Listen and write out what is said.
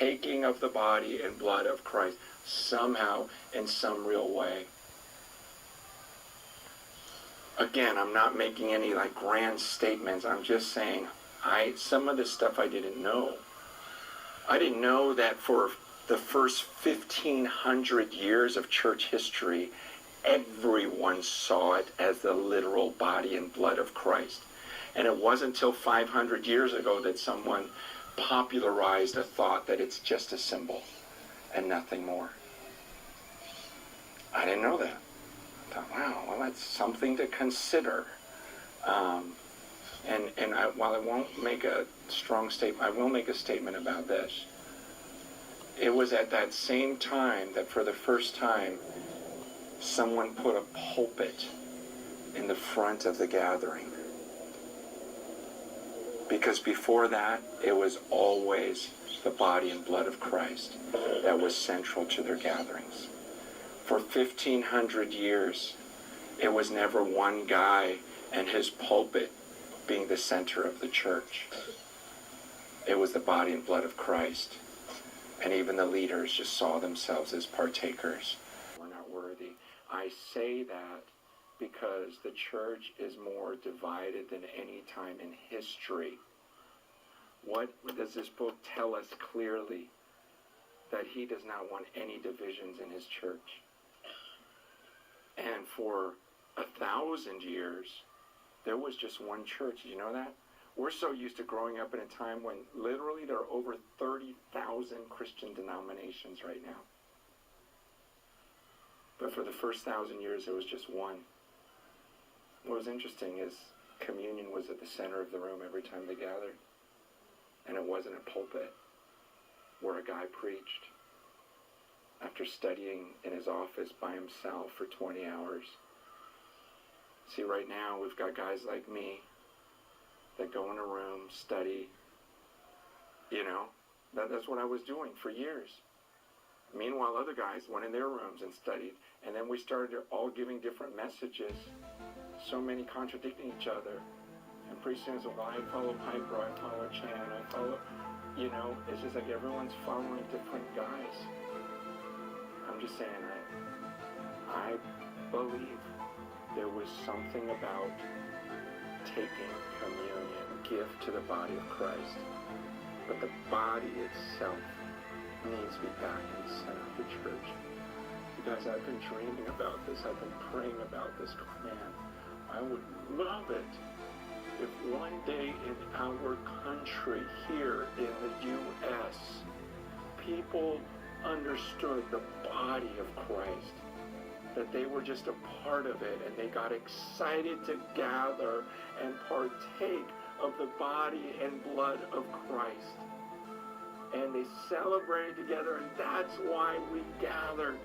partaking of the body and blood of Christ somehow in some real way. Again, I'm not making any like grand statements. I'm just saying some of this stuff I didn't know. I didn't know that for the first 1,500 years of church history, everyone saw it as the literal body and blood of Christ. And it wasn't until 500 years ago that someone popularized a thought that it's just a symbol and nothing more. I didn't know that. I thought, wow, well, that's something to consider. While I won't make a strong statement, I will make a statement about this. It was at that same time that for the first time, someone put a pulpit in the front of the gathering. Because before that, it was always the body and blood of Christ that was central to their gatherings. For 1,500 years, it was never one guy and his pulpit being the center of the church. It was the body and blood of Christ. And even the leaders just saw themselves as partakers. We're not worthy. I say that because the church is more divided than any time in history. What does this book tell us clearly? That he does not want any divisions in his church. And for 1,000 years, there was just one church. Did you know that? We're so used to growing up in a time when literally there are over 30,000 Christian denominations right now. But for the first 1,000 years, there was just one. What was interesting is communion was at the center of the room every time they gathered. And it wasn't a pulpit where a guy preached after studying in his office by himself for 20 hours. See, right now, we've got guys like me that go in a room, study. You know, that's what I was doing for years. Meanwhile, other guys went in their rooms and studied, and then we started all giving different messages, so many contradicting each other. And pretty soon it's well, I follow Piper, I follow Chan, I follow, you know, it's just like everyone's following different guys. I'm just saying, I believe there was something about taking communion, gift to the body of Christ. But the body itself needs to be back in the center of the church. You guys, I've been dreaming about this. I've been praying about this. Man, I would love it if one day in our country, here in the U.S., people understood the body of Christ, that they were just a part of it, and they got excited to gather and partake of the body and blood of Christ. And they celebrated together, and that's why we gathered.